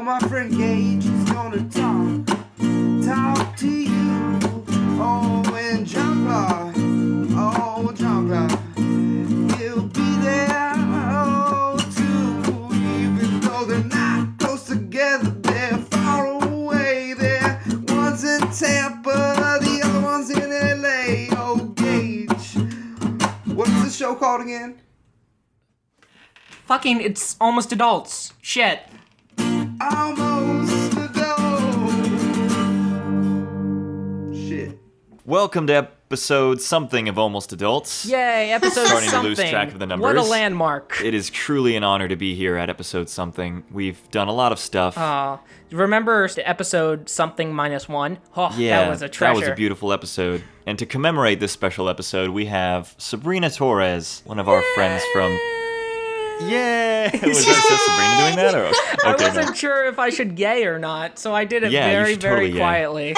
Oh, my friend Gage is gonna talk to you. Oh, and Jean Claude, he'll be there, too. Even though they're not close together, they're far away. One's in Tampa, the other one's in LA. Oh, Gage, what's the show called again? Fucking, it's Almost Adults. Shit. Almost adult. Shit. Welcome to episode something of Almost Adults. Yay, episode Starting something. to lose track of the numbers. What a landmark. It is truly an honor to be here at episode something. We've done a lot of stuff. Remember the episode something -1? Oh, Yeah, that was a treasure. That was a beautiful episode. And to commemorate this special episode, we have Sabrina Torres, one of our friends from... Yay! Was that Sabrina doing that? Or... Okay, I wasn't sure if I should yay or not, so I did it very, very totally quietly.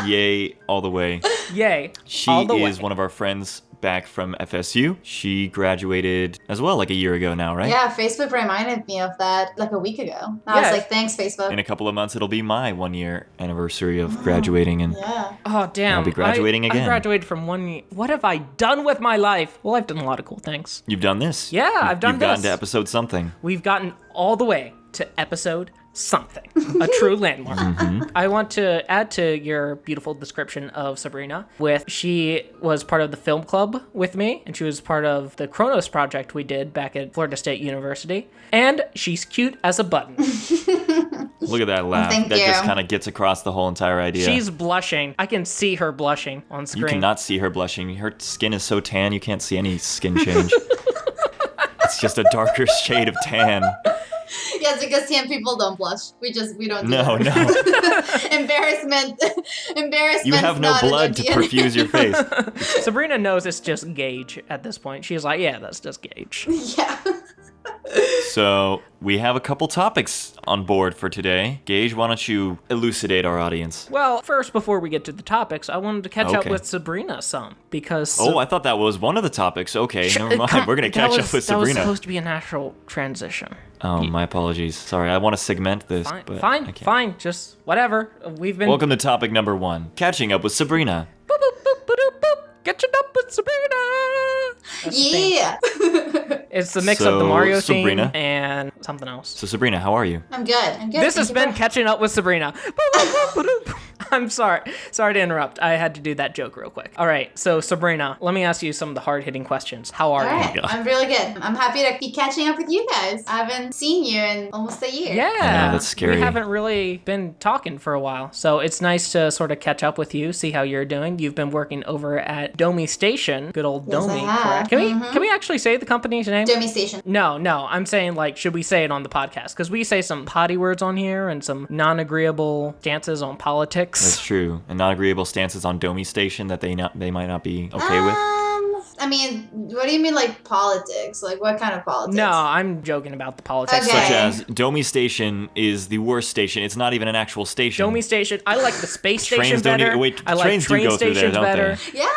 Yay all the way. Yay. She all the is way. one of our friends back from FSU. She graduated as well like a year ago now, right? Yeah, Facebook reminded me of that like a week ago. I was like, thanks, Facebook. In a couple of months, it'll be my 1-year anniversary of graduating, and Oh, damn. I'll be graduating again. I graduated from 1 year. What have I done with my life? Well, I've done a lot of cool things. You've done this. Yeah, I've done You've this. gotten to episode something. We've gotten all the way to episode something, a true landmark. I want to add to your beautiful description of Sabrina she was part of the film club with me, and she was part of the Kronos project we did back at Florida State University, and she's cute as a button. Look at that laugh. Thank that you. just kind of gets across the whole entire idea. She's blushing. I can see her blushing on screen. You cannot see her blushing. Her skin is so tan, you can't see any skin change. It's just a darker shade of tan. Yes, because tan people don't blush. We don't do No. Embarrassment. You have no blood to perfuse your face. Sabrina knows it's just Gage at this point. She's like, yeah, that's just Gage. Yeah. So, we have a couple topics on board for today. Gage, why don't you elucidate our audience? Well, first, before we get to the topics, I wanted to catch up Okay. with Sabrina some, because... Oh, I thought that was one of the topics. Okay, never mind. We're going to catch up with That was Sabrina. supposed to be a natural transition. Oh, my apologies. Sorry, I want to segment this, but I can't. Fine, just whatever. We've been... Welcome to topic number 1, catching up with Sabrina. Boop, boop, boop, boop, boop, boop. Catching up with Sabrina! That's the thing. Yeah. It's the mix of the Mario Sabrina. theme and something else. So, Sabrina, how are you? I'm good. This has been Catching Up with Sabrina. I'm sorry. Sorry to interrupt. I had to do that joke real quick. All right, so Sabrina, let me ask you some of the hard-hitting questions. How are All you? right. I'm really good. I'm happy to be catching up with you guys. I haven't seen you in almost a year. Yeah. I know, that's scary. We haven't really been talking for a while, so it's nice to sort of catch up with you, see how you're doing. You've been working over at Domi Station. Good old Yes, Domi, I have. correct? Can we actually say the company's name? Domi Station. No, I'm saying, like, should we say it on the podcast? Because we say some potty words on here and some non-agreeable stances on politics. That's true. And non-agreeable stances on Domi Station that they might not be okay with. I mean, what do you mean, like, politics? Like, what kind of politics? No, I'm joking about the politics. Okay. Such as Domi Station is the worst station. It's not even an actual station. Domi Station. I like the space station Trains don't better. even- wait, I like trains do train go through there, stations don't they? better. Yeah.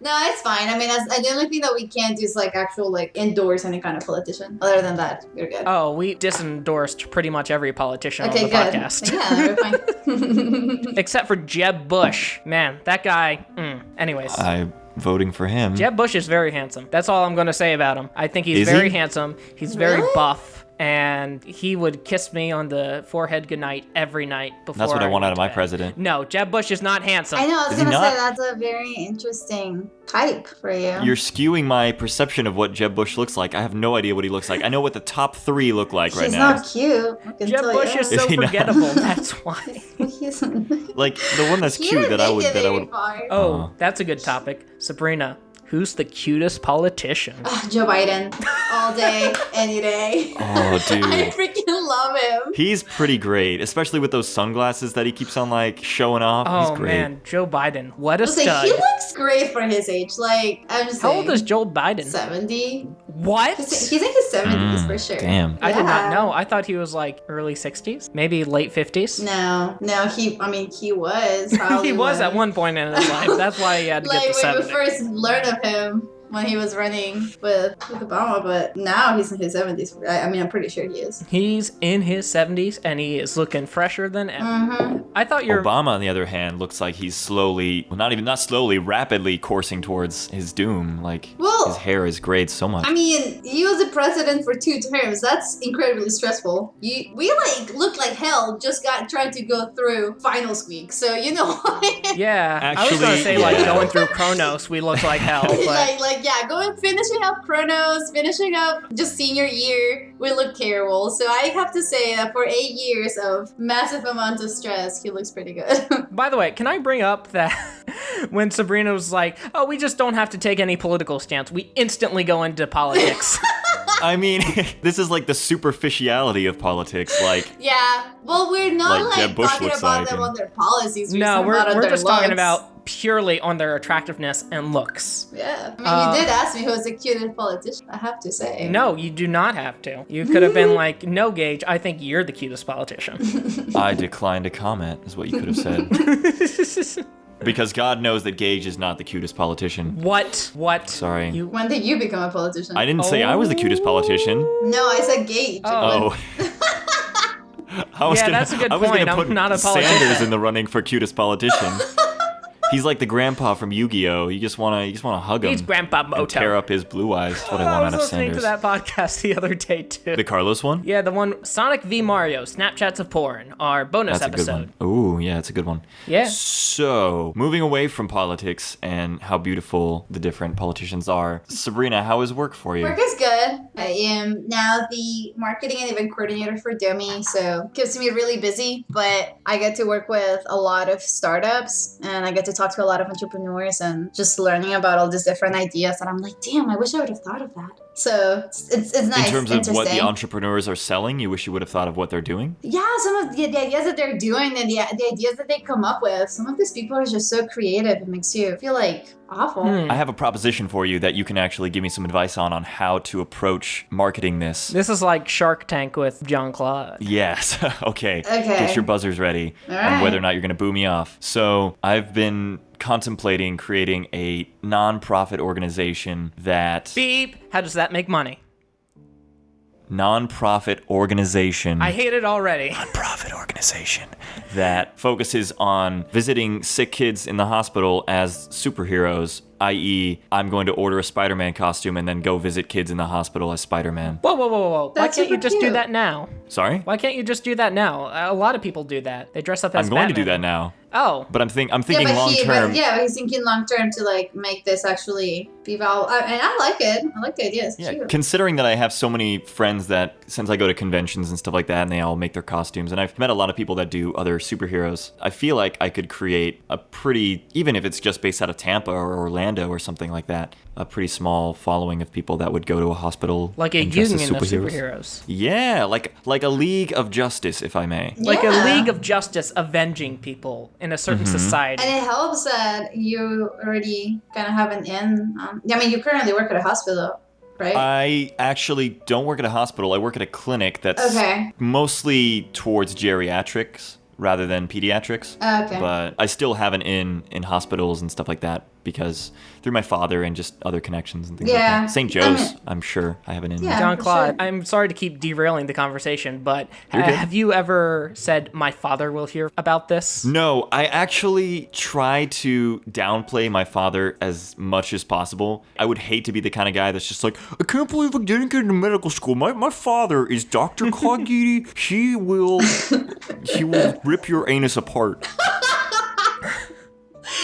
No, it's fine. I mean, the only thing that we can't do is, like, actual, like, endorse any kind of politician. Other than that, we're good. Oh, we disendorsed pretty much every politician Okay, on the good. podcast. Yeah, we're fine. Except for Jeb Bush. Man, that guy. Anyways. I'm voting for him. Jeb Bush is very handsome. That's all I'm going to say about him. I think he's Is very he? handsome. He's very Really? buff. And he would kiss me on the forehead goodnight every night before That's what I want went out of to my bed. president. No, Jeb Bush is not handsome. I know, I was Is he gonna not? say that's a very interesting type for you. You're skewing my perception of what Jeb Bush looks like. I have no idea what he looks like. I know what the top 3 look like right He's now. not cute. I can Jeb tell Bush you. is so Is he not? forgettable. That's why. He's Like the one that's cute that I would. Oh, that's a good topic. Sabrina, who's the cutest politician? Joe Biden, all day, any day. Oh, dude. I freaking love him. He's pretty great, especially with those sunglasses that he keeps on like showing off. Oh He's great. man, Joe Biden. What a I was like, stud. he looks great for his age. Like, I'm just How saying. old is Joe Biden? 70. What? He's in his 70s for sure. Damn. I did not Yeah. know. I thought he was like early 60s, maybe late 50s. No, he was. Probably He was at one point in his life. That's why he had to Like, get to when we 70. first learned of him, when he was running with Obama, but now he's in his 70s. I mean, I'm pretty sure he is. He's in his 70s and he is looking fresher than ever. I thought Obama, on the other hand, looks like he's slowly, well, not slowly, rapidly coursing towards his doom. Like, his hair is grayed so much. I mean, he was the president for 2 terms. That's incredibly stressful. We look like hell. Just tried to go through finals week, so you know what? Yeah, Actually, I was gonna say like yeah. going through Kronos, we look like hell. But going finishing up Kronos, finishing up just senior year, we look terrible. So I have to say that for 8 years of massive amount of stress, he looks pretty good. by the way, can I bring up that when Sabrina was like, "Oh, we just don't have to take any political stance," we instantly go into politics. I mean, this is like the superficiality of politics. Like, yeah, well, we're not Like Jeb Bush talking looks about like them and- on their policies. No, talking about on we're their just talking looks. about purely on their attractiveness and looks. Yeah, I mean, you did ask me who's the cutest politician. I have to say. No, you do not have to. You could have been like, "No, Gage, I think you're the cutest politician." I decline to comment, is what you could have said. Because God knows that Gage is not the cutest politician. What? Sorry. You When did you become a politician? I didn't say I was the cutest politician. No, I said Gage. Oh. I was Yeah, gonna, that's a good I was point. gonna I'm put not a politician. Sanders in the running for cutest politician. He's like the grandpa from Yu-Gi-Oh! You just wanna hug him. He's Grandpa Moto. and tear up his blue eyes. That's what I I want was out of listening Sanders. to that podcast the other day too. The Carlos one? Yeah, the one Sonic v Mario, Snapchats of Porn, our bonus That's a good episode. one. Ooh, yeah, it's a good one. Yeah. So, moving away from politics and how beautiful the different politicians are, Sabrina, how is work for you? Work is good. I am now the marketing and event coordinator for Dummy, so it keeps me really busy. But I get to work with a lot of startups, and I get to talk to a lot of entrepreneurs and just learning about all these different ideas. And I'm like, damn, I wish I would have thought of that. So it's nice. In terms of what the interesting. entrepreneurs are selling, you wish you would have thought of what they're doing? Yeah, some of the ideas that they're doing and the ideas that they come up with. Some of these people are just so creative. It makes you feel like awful. I have a proposition for you that you can actually give me some advice on how to approach marketing this. This is like Shark Tank with Jean Claude. Yes. Okay. Okay. Get your buzzers ready All on whether right. or not you're going to boo me off. So I've been contemplating creating a non-profit organization that... Beep. How does that make money? Non-profit organization. I hate it already. Non-profit organization that focuses on visiting sick kids in the hospital as superheroes, i.e., I'm going to order a Spider-Man costume and then go visit kids in the hospital as Spider-Man. Whoa. Why That's can't you super just do cute. that now? Sorry? Why can't you just do that now? A lot of people do that. They dress up as I'm going to do Batman. that now. Oh. But I'm thinking long term. But he's thinking long term to like make this actually be valuable. And I like it. I like the idea. It's Yeah, cute. considering that I have so many friends that, since I go to conventions and stuff like that, and they all make their costumes, and I've met a lot of people that do other superheroes, I feel like I could create a pretty, even if it's just based out of Tampa or Orlando or something like that, a pretty small following of people that would go to a hospital Like a and dress as union of superheroes. Yeah, like a League of Justice, if I may. Like Yeah. a League of Justice avenging people in a certain society. And it helps that you already kind of have an in. I mean, you currently work at a hospital, right? I actually don't work at a hospital. I work at a clinic that's Okay. mostly towards geriatrics rather than pediatrics. Okay. But I still have an in hospitals and stuff like that because through my father and just other connections and things like Yeah. that. St. Joe's, I'm sure I have an in. Yeah. John for Claude, sure. I'm sorry to keep derailing the conversation, but You're good. have you ever said, "My father will hear about this"? No, I actually try to downplay my father as much as possible. I would hate to be the kind of guy that's just like, I can't believe I didn't get into medical school. My father is Dr. Claude Gide. He will rip your anus apart.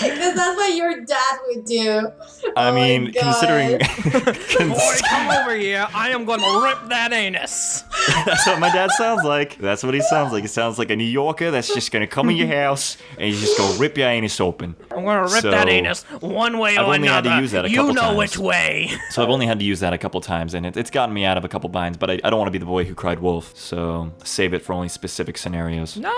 Because that's what your dad would do. I Oh my mean, God. considering Boy, come over here. I am going to rip that anus. that's what my dad sounds like. That's what he sounds like. He sounds like a New Yorker that's just gonna come in your house and he's just gonna rip your anus open. I'm going to rip So, that anus one way I've or only had another. to use that a you couple know times. which way. So I've only had to use that a couple times, and it's gotten me out of a couple binds. But I don't want to be the boy who cried wolf, so save it for only specific scenarios. No,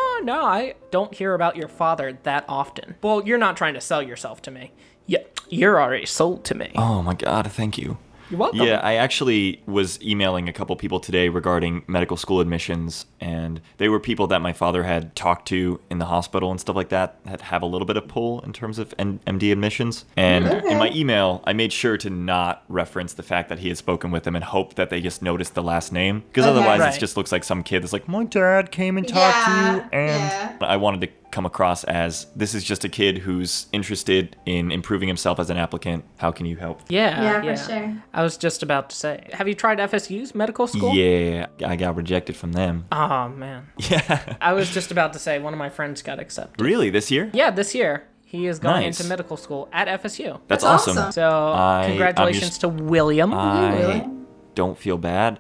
I don't hear about your father that often. Well, you're not trying to sell yourself to me. Yeah, you're already sold to me. Oh my God, thank you. You're welcome. Yeah, I actually was emailing a couple people today regarding medical school admissions, and they were people that my father had talked to in the hospital and stuff like that have a little bit of pull in terms of MD admissions. And in my email, I made sure to not reference the fact that he had spoken with them and hope that they just noticed the last name, because otherwise it just looks like some kid that's like, my dad came and talked to you, and I wanted to come across as this is just a kid who's interested in improving himself as an applicant. How can you help? Yeah, for sure. I was just about to say, have you tried FSU's medical school? Yeah, I got rejected from them. Oh, man. Yeah. I was just about to say, one of my friends got accepted. Really? This year? Yeah, this year. He is going Nice. into medical school at FSU. That's awesome. So, congratulations to William. I don't feel bad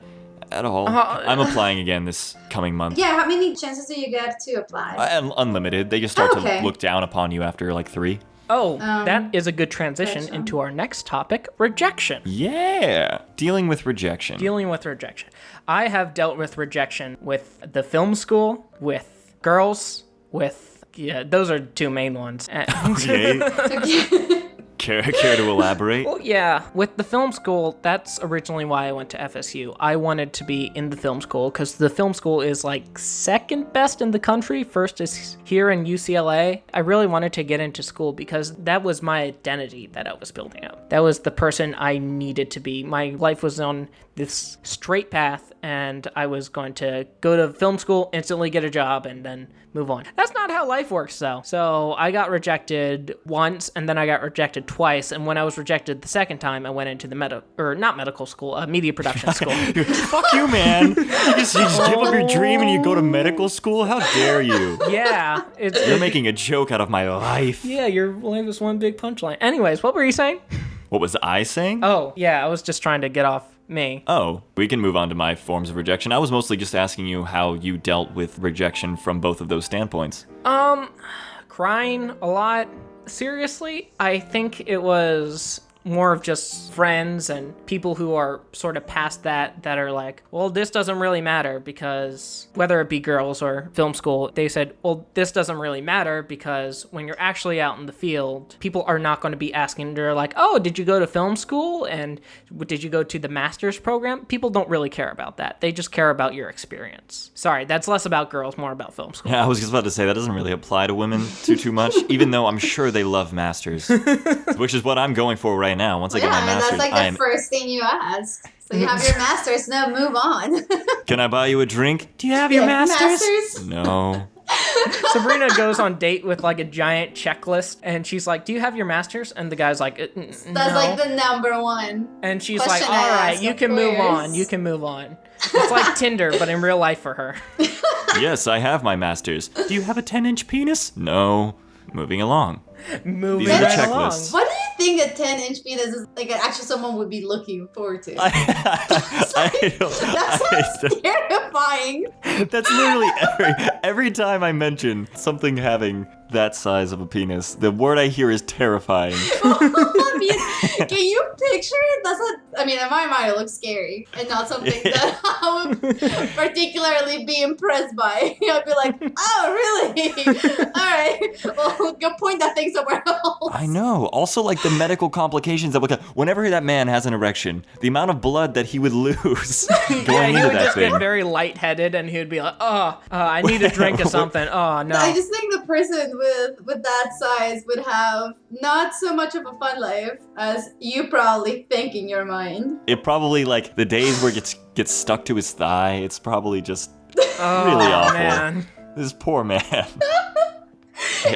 at all. I'm applying again this coming month. Yeah, how many chances do you get to apply? Unlimited. They just start to look down upon you after like 3. Oh, that is a good transition into our next topic, rejection. Yeah. Dealing with rejection. Dealing with rejection. I have dealt with rejection with the film school, with girls, with, those are 2 main ones. Okay. Care to elaborate? Well, yeah. With the film school, that's originally why I went to FSU. I wanted to be in the film school because the film school is like second best in the country. First is here in UCLA. I really wanted to get into school because that was my identity that I was building up. That was the person I needed to be. My life was on this straight path, and I was going to go to film school, instantly get a job, and then move on. That's not how life works, though. So I got rejected once, and then I got rejected twice. And when I was rejected the second time, I went into the not medical school, media production school. Fuck you, man. You just give up your dream and you go to medical school? How dare you? Yeah. You're making a joke out of my life. Yeah, your life is one big punchline. Anyways, what were you saying? What was I saying? Oh, yeah, I was just trying to get off me. Oh, we can move on to my forms of rejection. I was mostly just asking you how you dealt with rejection from both of those standpoints. Crying a lot. Seriously, I think it was more of just friends and people who are sort of past that are like, well, this doesn't really matter because whether it be girls or film school, they said, well, this doesn't really matter because when you're actually out in the field, people are not going to be asking, they're like, oh, did you go to film school? And did you go to the master's program? People don't really care about that. They just care about your experience. Sorry, that's less about girls, more about film school. Yeah, I was just about to say that doesn't really apply to women too much, even though I'm sure they love masters, which is what I'm going for right now. Once I get my master's, that's like the first thing you ask. So you have your master's, now move on. Can I buy you a drink? Do you have your master's? No. Sabrina goes on date with like a giant checklist, and she's like, do you have your master's? And the guy's like, no. That's like the number one. And she's question like, all I right, ask, you of can move course. on. You can move on. It's like Tinder, but in real life for her. Yes, I have my master's. Do you have a 10-inch penis? No. Moving along. Moving These are the right along. checklists. What do you think a 10-inch penis is like actually someone would be looking forward to? That sounds terrifying. That's literally every time I mention something having that size of a penis, the word I hear is terrifying. I mean, can you picture it? In my mind, it looks scary and not something that I would particularly be impressed by. I'd be like, oh, really? All right. Well, go point that thing somewhere else. I know. Also, like the medical complications that would come. Whenever that man has an erection, the amount of blood that he would lose Yeah, going he into would that just thing. get very lightheaded, and he would be like, I need a drink of something. Oh, no. I just think the person with that size would have not so much of a fun life as you probably think in your mind. It probably, like, the days where it gets stuck to his thigh, it's probably just Oh, really awful. man. This poor man.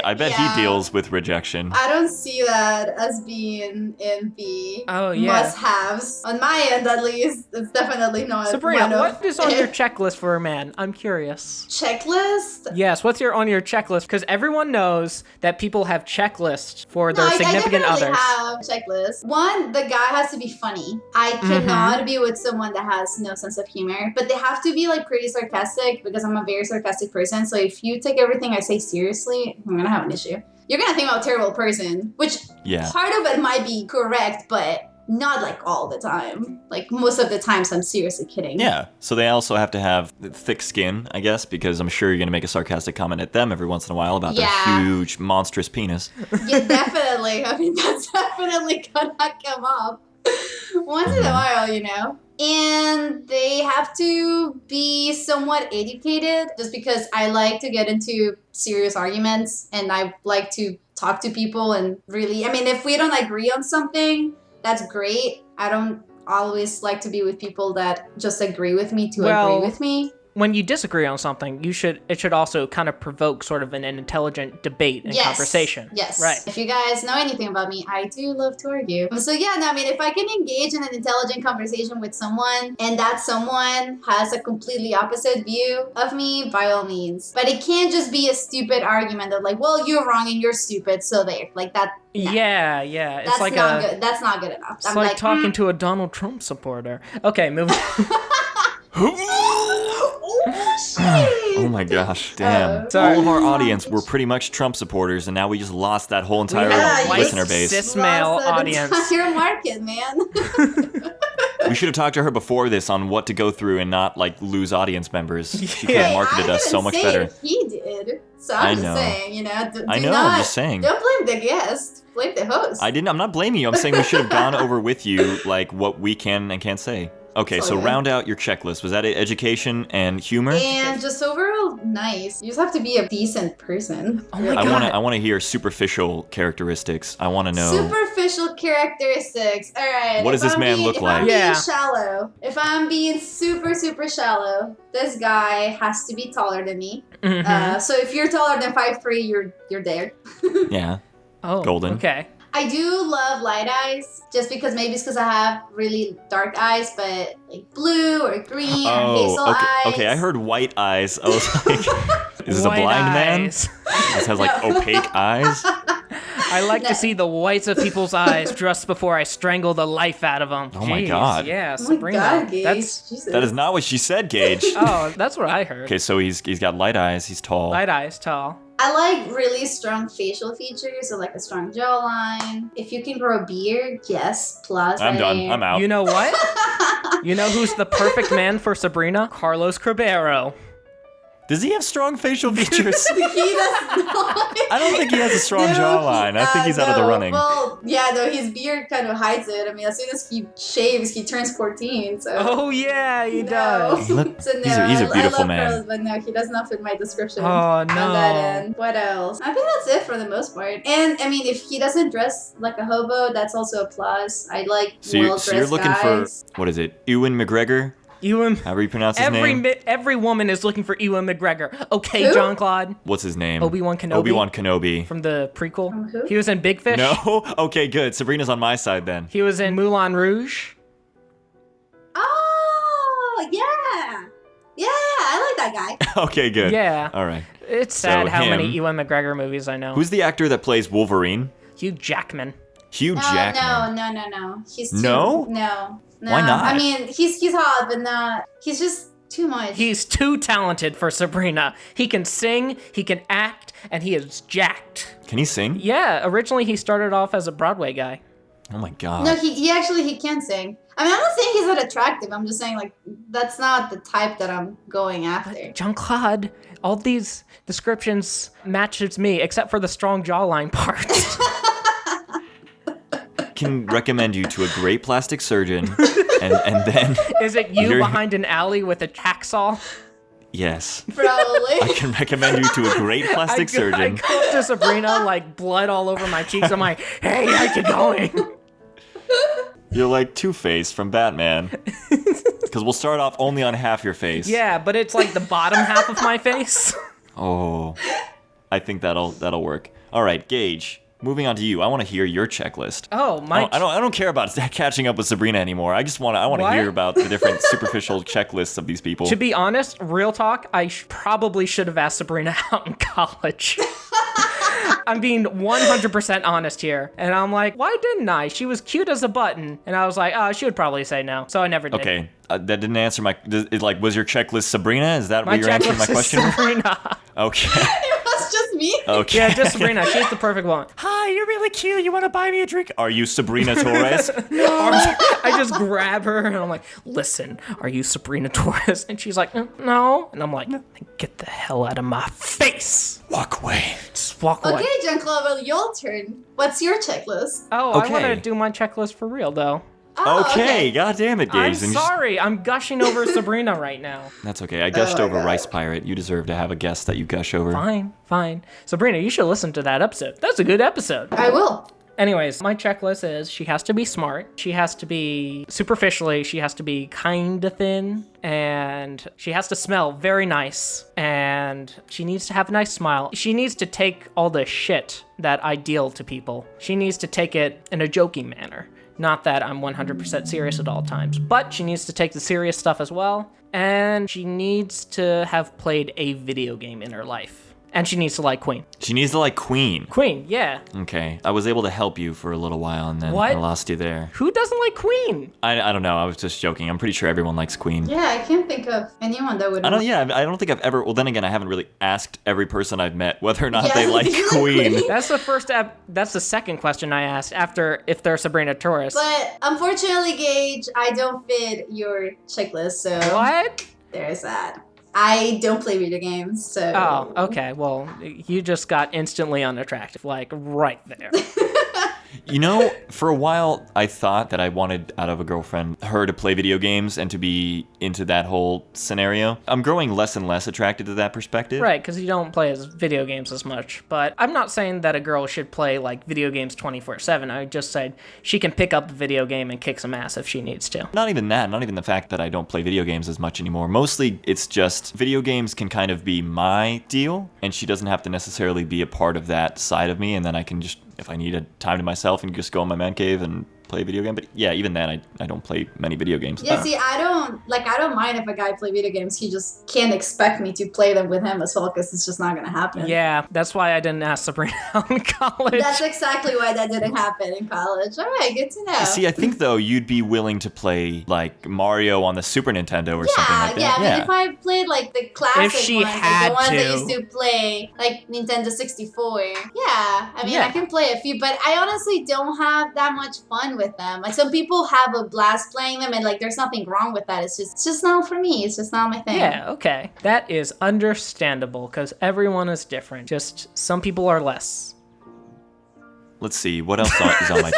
I bet he deals with rejection. I don't see that as being in the must-haves. On my end, at least, it's definitely not Sabrina, one of what is on your checklist for a man? I'm curious. checklist. Yes, what's on your checklist? Because everyone knows that people have checklists for their significant I definitely others. have checklists. One, the guy has to be funny. I cannot be with someone that has no sense of humor, but they have to be like pretty sarcastic because I'm a very sarcastic person. So if you take everything I say seriously, I'm gonna have an issue. You're gonna think I'm a terrible person, which part of it might be correct, but not like all the time. Like most of the times I'm seriously kidding. Yeah, so they also have to have thick skin, I guess, because I'm sure you're going to make a sarcastic comment at them every once in a while about their huge, monstrous penis. Yeah, definitely. I mean, that's definitely gonna come up. once in a while, you know. And they have to be somewhat educated just because I like to get into serious arguments and I like to talk to people and really, I mean, if we don't agree on something, that's great. I don't always like to be with people that just agree with me to agree with me. When you disagree on something, it should also kind of provoke sort of an intelligent debate and conversation. Yes. Right. If you guys know anything about me, I do love to argue. So yeah, no, I mean, if I can engage in an intelligent conversation with someone and that someone has a completely opposite view of me, by all means. But it can't just be a stupid argument of like, well, you're wrong and you're stupid, so there. Like that. No. Yeah. It's That's like not good. That's not good enough. It's like talking to a Donald Trump supporter. Okay, moving. Oh my gosh, damn. Sorry. All of our audience were pretty much Trump supporters, and now we just lost that whole entire listener base. Cis male audience. Entire market, man. We should have talked to her before this on what to go through and not like lose audience members. She could have marketed us so much better. He did. So I'm just saying, you know. I'm just saying. Don't blame the guest. Blame the host. I'm not blaming you. I'm saying we should have gone over with you like what we can and can't say. Okay, so round out your checklist. Was that education and humor? And just overall nice. You just have to be a decent person. Oh my God. I want to hear superficial characteristics. I want to know. Superficial characteristics. All right. What does this man look like? If I'm being super, super shallow, this guy has to be taller than me. Mm-hmm. So if you're taller than 5'3", you're there. Yeah. Oh, golden. Okay. I do love light eyes, just because maybe it's because I have really dark eyes, but like blue or green or hazel eyes. Okay, I heard white eyes. I was like, is this a blind man? This has like opaque eyes. I like to see the whites of people's eyes just before I strangle the life out of them. Oh my God. Yeah, Oh Sabrina. my God, Gage. That is not what she said, Gage. Oh, that's what I heard. Okay, so he's got light eyes. He's tall. Light eyes, tall. I like really strong facial features, so like a strong jawline. If you can grow a beard, yes, plus. I'm done. I'm out. You know what? You know who's the perfect man for Sabrina? Carlos Cabero. Does he have strong facial features? He does not. I don't think he has a strong jawline. I think he's out of the running. Well, yeah, no, his beard kind of hides it. I mean, as soon as he shaves, he turns 14. So. Oh yeah, he does. So he's a beautiful I love man. Carlos, but no, he does not fit my description. Oh On that no. end. What else? I think that's it for the most part. And I mean, if he doesn't dress like a hobo, that's also a plus. I like well-dressed So you're looking guys. for, what is it, Ewan McGregor? Ewan. However you pronounce his name. Every woman is looking for Ewan McGregor. Okay, Who? Jean Claude. What's his name? Obi-Wan Kenobi. Obi-Wan Kenobi. From the prequel. From who? He was in Big Fish. No? Okay, good. Sabrina's on my side then. He was in Moulin Rouge. Oh, yeah. Yeah, I like that guy. Okay, good. Yeah. All right. It's sad So how him. many Ewan McGregor movies I know. Who's the actor that plays Wolverine? Hugh Jackman. Hugh Jackman. No. He's too, No? No. Why not? I mean, he's hot, but not. He's just too much. He's too talented for Sabrina. He can sing, he can act, and he is jacked. Can he sing? Yeah, originally he started off as a Broadway guy. Oh my God. No, he actually can sing. I mean, I'm not saying he's not attractive. I'm just saying, like, that's not the type that I'm going after. Jean Claude, all these descriptions matches me, except for the strong jawline part. Can recommend you to a great plastic surgeon, and then Is it you behind an alley with a hacksaw? yes, Probably. I can recommend you to a great plastic I surgeon. go up to Sabrina, like blood all over my cheeks. I'm like, hey, how's it going? You're like Two-Face from Batman. Because we'll start off only on half your face. Yeah, but it's like the bottom half of my face. Oh, I think that'll work. All right, Gage. Moving on to you, I want to hear your checklist. Oh, my. I don't care about catching up with Sabrina anymore. I want to What? hear about the different superficial checklists of these people. To be honest, real talk, I probably should have asked Sabrina out in college. I'm being 100% honest here. And I'm like, why didn't I? She was cute as a button. And I was like, oh, she would probably say no. So I never did. Okay, that didn't answer my. Was your checklist Sabrina? Is that My what you're answering my checklist is question? Sabrina. Okay. It was just me. Okay. Yeah, just Sabrina. She's the perfect one. Hi, you're really cute. You want to buy me a drink? Are you Sabrina Torres? I just grab her and I'm like, listen, are you Sabrina Torres? And she's like, no. And I'm like, get the hell out of my face. Walk away. Just walk away. Okay, Jean Claude, your turn. What's your checklist? Oh, Okay. I want to do my checklist for real, though. Oh, Okay, god damn it, I'm Gage. Then sorry. I'm gushing over Sabrina right now. That's okay. I gushed my over God. Rice Pirate. You deserve to have a guest that you gush over. Fine. Sabrina, you should listen to that episode. That's a good episode. I will. Anyways, my checklist is she has to be smart, she has to be superficially, she has to be kinda thin, and she has to smell very nice, and she needs to have a nice smile. She needs to take all the shit that I deal to people. She needs to take it in a joking manner. Not that I'm 100% serious at all times, but she needs to take the serious stuff as well, and she needs to have played a video game in her life. And she needs to like Queen. She needs to like Queen. Queen, yeah. Okay. I was able to help you for a little while, and then What? I lost you there. Who doesn't like Queen? I don't know. I was just joking. I'm pretty sure everyone likes Queen. Yeah, I can't think of anyone that would. I don't think I've ever. Well, then again, I haven't really asked every person I've met whether or not they Yeah, like do you like Queen. Queen? That's the first that's the second question I asked after if they're Sabrina Torres. But unfortunately, Gage, I don't fit your checklist, so What? there's that. I don't play video games, so. Oh, okay. Well, you just got instantly unattractive, like right there. You know, for a while, I thought that I wanted out of a girlfriend her to play video games and to be into that whole scenario. I'm growing less and less attracted to that perspective. Right, because you don't play video games as much. But I'm not saying that a girl should play like video games 24/7. I just said she can pick up a video game and kick some ass if she needs to. Not even that, not even the fact that I don't play video games as much anymore. Mostly, it's just video games can kind of be my deal, and she doesn't have to necessarily be a part of that side of me, and then I can just, if I need a time to myself, and just go in my man cave and play a video game. But yeah, even then, I don't play many video games. Yeah, see, I don't mind if a guy play video games. He just can't expect me to play them with him as well, because it's just not gonna happen. Yeah, that's why I didn't ask Sabrina out in college. That's exactly why that didn't happen in college. All right, good to know. See, I think though you'd be willing to play like Mario on the Super Nintendo or something like that. Yeah, I mean, if I played like the classic she ones, like had the ones to. that used to play like Nintendo 64, yeah, I mean, Yeah. I can play a few, but I honestly don't have that much fun with them. Like some people have a blast playing them, and like there's nothing wrong with that. It's just not for me. It's just not my thing. Yeah, okay. That is understandable because everyone is different. Just some people are less. Let's see, what else is on my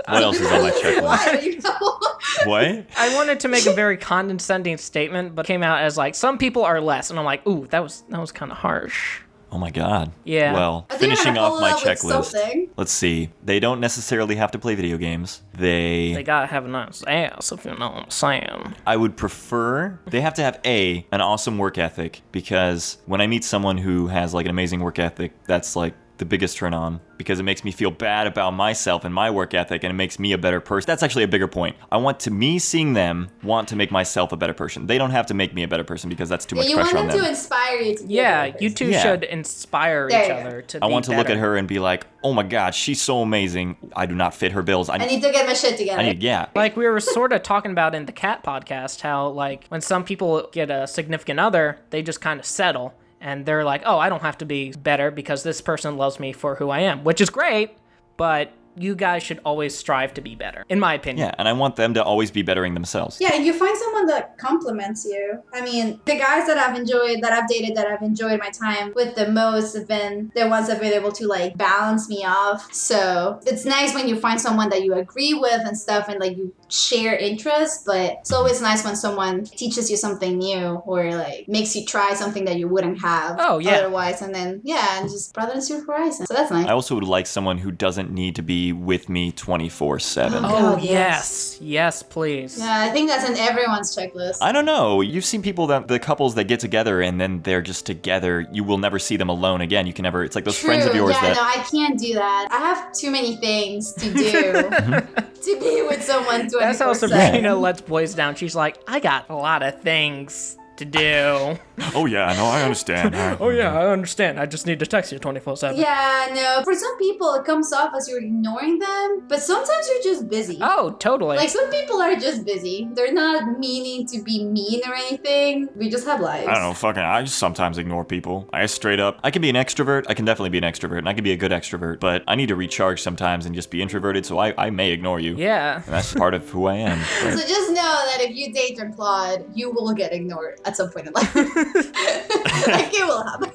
what else is on my checklist? Why? You know? What? I wanted to make a very condescending statement, but came out as like some people are less, and I'm like, ooh, that was kind of harsh. Oh my god. Yeah. Well, I think I finishing gotta off follow my that with checklist. something. Let's see. They don't necessarily have to play video games. They gotta have a nice ass, if you know what I'm saying. I would prefer they have to have an awesome work ethic, because when I meet someone who has like an amazing work ethic, that's like the biggest turn on, because it makes me feel bad about myself and my work ethic, and it makes me a better person. That's actually a bigger point. I want to me seeing them want to make myself a better person. They don't have to make me a better person, because that's too much You want pressure on them them. to inspire you to be a Yeah, better you person. two Yeah. should inspire There each you other to I be want to look at better. her and be like, oh my god, she's so amazing. I do not fit her bills. I need to get my shit together. Yeah. Like we were sort of talking about in the Cat podcast, how like when some people get a significant other, they just kind of settle. And they're like, oh, I don't have to be better because this person loves me for who I am, which is great, but you guys should always strive to be better, in my opinion. Yeah, and I want them to always be bettering themselves. Yeah, you find someone that compliments you. I mean, the guys that I've dated, that I've enjoyed my time with the most have been the ones that have been able to like balance me off. So it's nice when you find someone that you agree with and stuff, and like you share interests, but it's always nice when someone teaches you something new or like makes you try something that you wouldn't have otherwise, and then and just broadens your horizon. So that's nice. I also would like someone who doesn't need to be with me 24/7. Oh, God, yes. Yes, please. Yeah, I think that's in everyone's checklist. I don't know. You've seen people the couples that get together and then they're just together. You will never see them alone again. You can never. It's like those friends of yours yeah, that. no, I can't do that. I have too many things to do to be with someone 24/7. That's how Sabrina lets boys down. She's like, I got a lot of things to do. Oh yeah, no, I understand. Oh yeah, I understand. I just need to text you 24/7. Yeah, no. For some people, it comes off as you're ignoring them, but sometimes you're just busy. Oh, totally. Like some people are just busy. They're not meaning to be mean or anything. We just have lives. I don't know, I just sometimes ignore people. I can be an extrovert. I can definitely be an extrovert, and I can be a good extrovert, but I need to recharge sometimes and just be introverted, so I may ignore you. Yeah. And that's part of who I am. So just know that if you date Jean Claude, you will get ignored at some point in life. Like it will happen.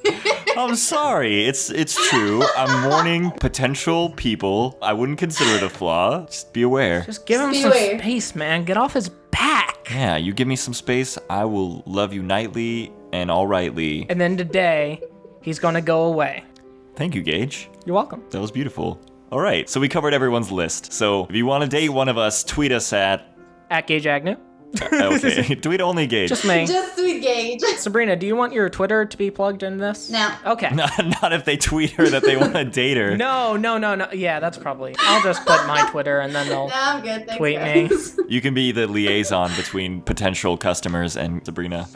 I'm sorry. It's true. I'm warning potential people. I wouldn't consider it a flaw. Just be aware. Just give him some space, man. Get off his back. Yeah, you give me some space, I will love you nightly and all rightly. And then today, he's gonna go away. Thank you, Gage. You're welcome. That was beautiful. All right, so we covered everyone's list. So if you want to date one of us, tweet us at Gage Agnew. okay, tweet only Gage. Just me. Just tweet Gage. Sabrina, do you want your Twitter to be plugged in this? No. Okay. Not if they tweet her that they want to date her. No. Yeah, that's probably. I'll just put my Twitter and then they'll No, I'm good. Thanks, tweet guys. me. You can be the liaison between potential customers and Sabrina.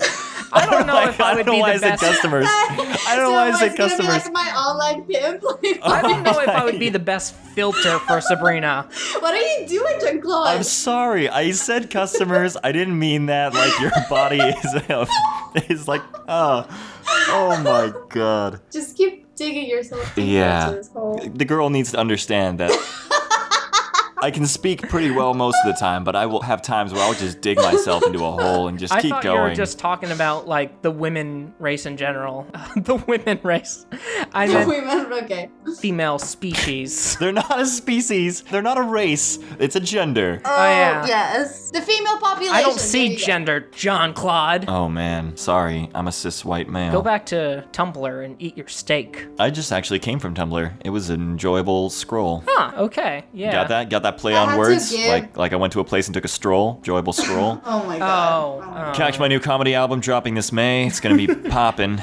I don't know if I would be the best. Customers. I don't know why I said customers. Like my online pimp. I don't know if I would be the best filter for Sabrina. What are you doing, Jean Claude? I'm sorry. I said customers. I didn't mean that. Like your body is like oh my god. Just keep digging yourself deeper Yeah. into this hole. The girl needs to understand that I can speak pretty well most of the time, but I will have times where I'll just dig myself into a hole and just I keep thought going. you were just talking about like the women race in general. The women race. I meant Okay. female species. They're not a species. They're not a race. It's a gender. Oh, yeah. Yes. The female population. I don't there see you go. gender, Jean Claude. Oh man, sorry. I'm a cis white male. Go back to Tumblr and eat your steak. I just actually came from Tumblr. It was an enjoyable scroll. Huh, okay, yeah. Got that? Got that play I on had to words? give- Like I went to a place and took a stroll. Enjoyable stroll. Oh my god. Oh, Catch my new comedy album dropping this May. It's gonna be popping.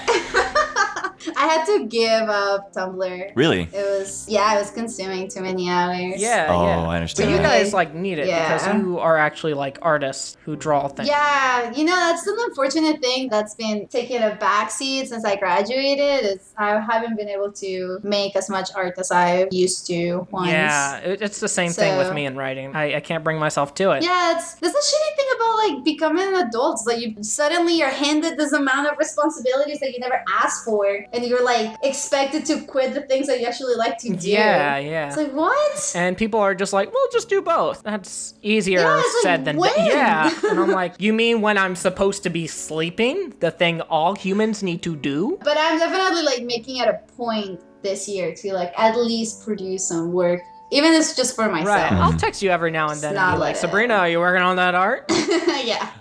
I had to give up Tumblr. Really? It was consuming too many hours. Yeah, Oh, yeah. I So understand. you that. guys like need it Yeah. because you are actually like artists who draw things. Yeah, that's an unfortunate thing that's been taking a backseat since I graduated. Is I haven't been able to make as much art as I used to once. Yeah, it's the same thing with So- me in writing. I can't bring myself to it. Yeah, that's the shitty thing about like becoming an adult. It's like you suddenly you're handed this amount of responsibilities that you never asked for, and you're like expected to quit the things that you actually like to do. Yeah, yeah. It's like what? And people are just like, well, just do both. That's easier Yeah, it's like, said than when? Yeah. And I'm like, you mean when I'm supposed to be sleeping? The thing all humans need to do? But I'm definitely like making it a point this year to like at least produce some work, even if it's just for myself. Right. I'll text you every now and then and not be like, like Sabrina, are you working on that art? Yeah.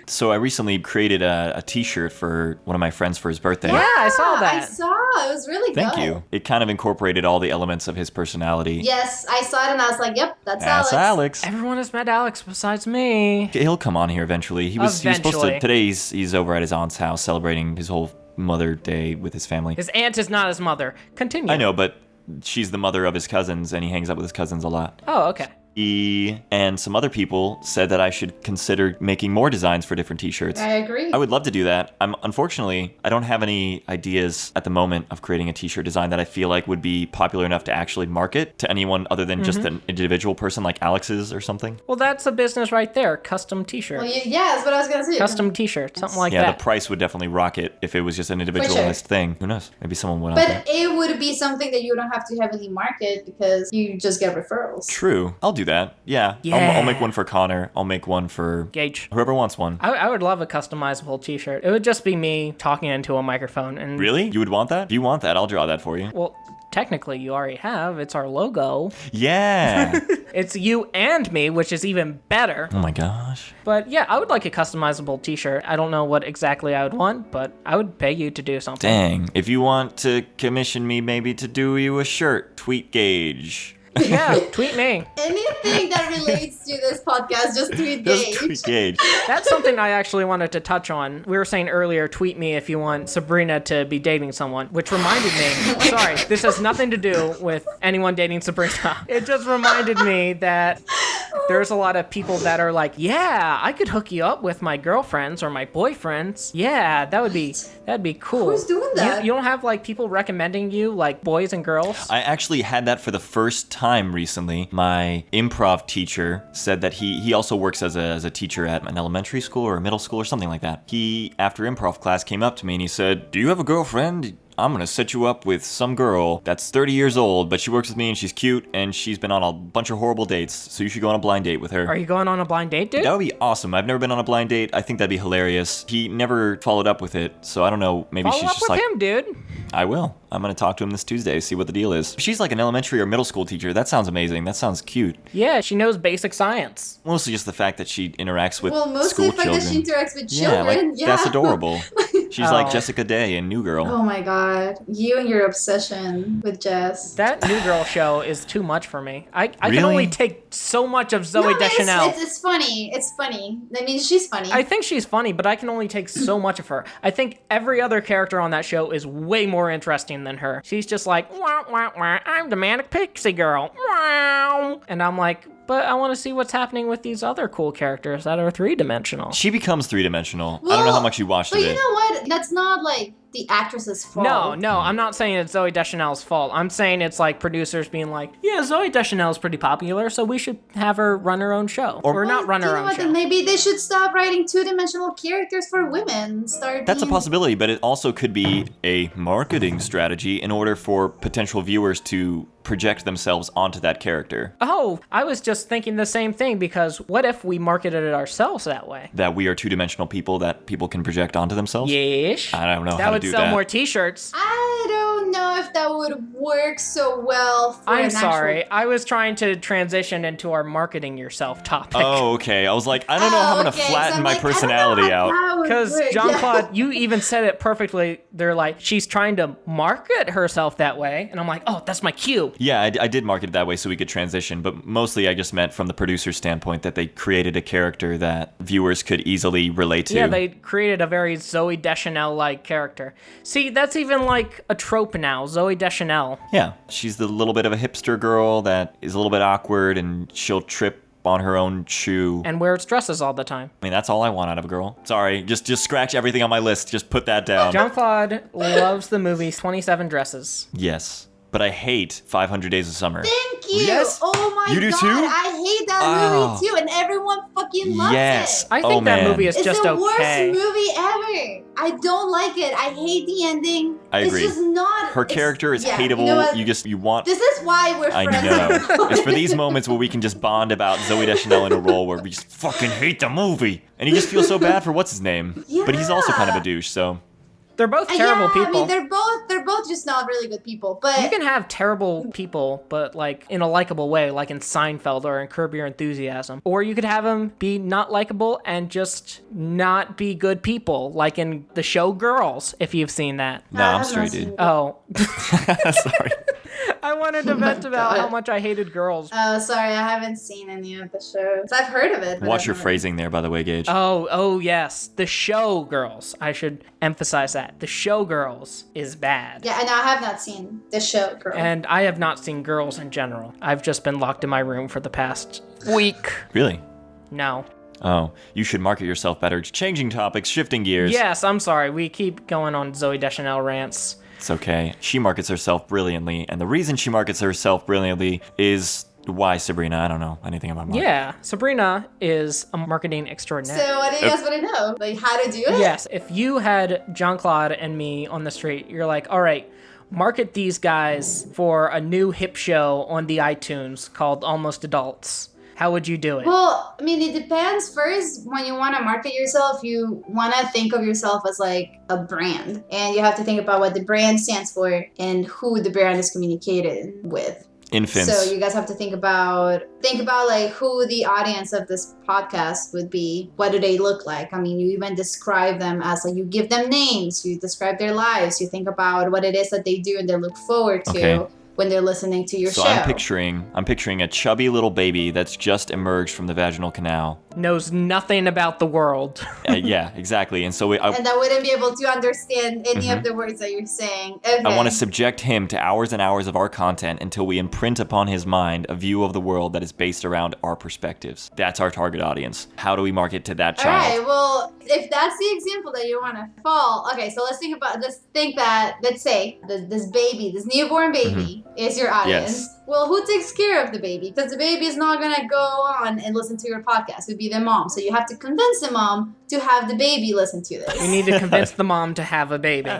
So I recently created a t-shirt for one of my friends for his birthday. Yeah, I saw that. I saw. It was really Thank good. you. It kind of incorporated all the elements of his personality. Yes, I saw it and I was like, yep, that's That's Alex. Everyone has met Alex besides me. He'll come on here eventually. He was supposed to. Eventually. Today he's over at his aunt's house celebrating his whole Mother Day with his family. His aunt is not his mother. Continue. I know, but she's the mother of his cousins, and he hangs out with his cousins a lot. Oh, okay. He and some other people said that I should consider making more designs for different t-shirts. I agree. I would love to do that. Unfortunately, I don't have any ideas at the moment of creating a t-shirt design that I feel like would be popular enough to actually market to anyone other than just an individual person like Alex's or something. Well, that's a business right there. Custom t-shirt. Well, yeah, that's what I was gonna say. Custom t-shirt. Something like Yeah, that. the price would definitely rocket if it was just an individualized thing. Who knows? Maybe someone went out there. But it would be something that you don't have to heavily market because you just get referrals. True. I'll do that. Yeah. Yeah. I'll make one for Connor. I'll make one for Gage. whoever wants one. I would love a customizable t-shirt. It would just be me talking into a microphone and Really? You would want that? If you want that, I'll draw that for you. well, technically you already have. It's our logo. Yeah. It's you and me, which is even better. Oh my gosh. But yeah, I would like a customizable t-shirt. I don't know what exactly I would want, but I would pay you to do something. Dang. If you want to commission me maybe to do you a shirt, tweet Gage. Yeah, tweet me. Anything that relates to this podcast, just tweet Just Gage. tweet Gage. That's something I actually wanted to touch on. We were saying earlier, tweet me if you want Sabrina to be dating someone, which reminded me, sorry, this has nothing to do with anyone dating Sabrina. It just reminded me that there's a lot of people that are like, yeah, I could hook you up with my girlfriends or my boyfriends. Yeah, that'd be cool. Who's doing that? You don't have like people recommending you, like boys and girls? I actually had that for the first time recently. My improv teacher said that he also works as a teacher at an elementary school or a middle school or something like that. He, after improv class, came up to me and he said, "Do you have a girlfriend? I'm gonna set you up with some girl that's 30 years old, but she works with me and she's cute and she's been on a bunch of horrible dates, so you should go on a blind date with her. Are you going on a blind date, dude? That would be awesome. I've never been on a blind date. I think that'd be hilarious. He never followed up with it, so I don't know. Maybe Follow she's up just with like, him, dude. I will. I'm gonna talk to him this Tuesday, see what the deal is. She's like an elementary or middle school teacher. That sounds amazing. That sounds cute. Yeah, she knows basic science. Mostly just the fact that she interacts with mostly school the fact children. that she interacts with Yeah, like children. that's adorable. She's Oh. like Jessica Day in New Girl. Oh my god. You and your obsession with Jess. That New Girl show is too much for me. I can Really? only take so much of Zoe No, man, Deschanel. it's funny. It's funny. I mean, she's funny. I think she's funny, but I can only take so much of her. I think every other character on that show is way more interesting than her. She's just like, wah, wah, wah, I'm the manic pixie girl. Wow. And I'm like, but I want to see what's happening with these other cool characters that are three-dimensional. She becomes three-dimensional. I don't know how much you watched but of you it. know what? That's not like the actress's fault. No, I'm not saying it's Zoe Deschanel's fault. I'm saying it's like producers being like, yeah, Zoe Deschanel's pretty popular, so we should have her run her own show. Or not run You her know own what? show. Then maybe they should stop writing two-dimensional characters for women. That's a possibility, but it also could be a marketing strategy in order for potential viewers to project themselves onto that character. Oh, I was just thinking the same thing, because what if we marketed it ourselves that way? That we are two-dimensional people that people can project onto themselves? Yes. I don't know That how to would do sell that. more t-shirts. I don't know if that would work so well for I'm an sorry. actual... I was trying to transition into our marketing yourself topic. Oh, okay. I was like, I don't know how I'm gonna okay, so flatten I'm my like, I don't know personality how out. that would Because work. Jean Yeah. Claude, you even said it perfectly. They're like, she's trying to market herself that way. And I'm like, oh, that's my cue. Yeah, I did market it that way so we could transition, but mostly I just meant from the producer's standpoint that they created a character that viewers could easily relate to. Yeah, they created a very Zoe Deschanel-like character. See, that's even like a trope now, Zoe Deschanel. Yeah, she's the little bit of a hipster girl that is a little bit awkward and she'll trip on her own shoe. And wears dresses all the time. I mean, that's all I want out of a girl. Sorry, just scratch everything on my list. Just put that down. Jean Claude loves the movie 27 Dresses. Yes, but I hate 500 Days of Summer. Thank you. Yes. Oh my You do god, too? I hate that Oh. movie too, and everyone fucking loves Yes. it. I think Oh, that man. movie is It's just the okay. worst movie ever. I don't like it. I hate the ending. I agree. It's just not. Her character is hateable. You know what? You want. This is why we're I friends. know. It's for these moments where we can just bond about Zoe Deschanel in a role where we just fucking hate the movie. And you just feel so bad for what's his name. But he's also kind of a douche, so. They're both terrible yeah, people. I mean, they're both just not really good people. But You can have terrible people, but like in a likable way, like in Seinfeld or in Curb Your Enthusiasm. Or you could have them be not likable and just not be good people, like in the show Girls, if you've seen that. Nah, I'm I've straight, not seen dude. it. Oh, Sorry. I wanted to vent about God. how much I hated Girls. Oh, sorry, I haven't seen any of the shows. I've heard of it. But Watch I've your never- phrasing there, by the way, Gage. Oh yes, the show Girls. I should emphasize that. The show Girls is bad. Yeah, and I have not seen the show, girl. And I have not seen Girls in general. I've just been locked in my room for the past week. Really? No. Oh, you should market yourself better. Changing topics, shifting gears. Yes, I'm sorry. We keep going on Zoe Deschanel rants. It's okay. She markets herself brilliantly, and the reason she markets herself brilliantly is why, Sabrina? I don't know anything about marketing. Yeah, Sabrina is a marketing extraordinaire. So what do you guys want to know? Like how to do it? Yes, if you had Jean Claude and me on the street, you're like, all right, market these guys for a new hip show on the iTunes called Almost Adults. How would you do it? Well, I mean, it depends. First, when you want to market yourself, you want to think of yourself as like a brand. And you have to think about what the brand stands for and who the brand is communicated with. Infants. So you guys have to think about like who the audience of this podcast would be. What do they look like? I mean, you even describe them as like you give them names, you describe their lives, you think about what it is that they do and they look forward to. Okay. When they're listening to your So show. I'm picturing a chubby little baby that's just emerged from the vaginal canal. Knows nothing about the world. Yeah, exactly. And so and that wouldn't be able to understand any Mm-hmm. of the words that you're saying. Okay. I want to subject him to hours and hours of our content until we imprint upon his mind a view of the world that is based around our perspectives. That's our target audience. How do we market to that All child? right. Well, if that's the example that you want to fall, okay. So let's think that let's say this baby, this newborn baby, is your audience. Yes. Well, who takes care of the baby? Because the baby is not going to go on and listen to your podcast. It would be the mom. So you have to convince the mom to have the baby listen to this. You need to convince the mom to have a baby.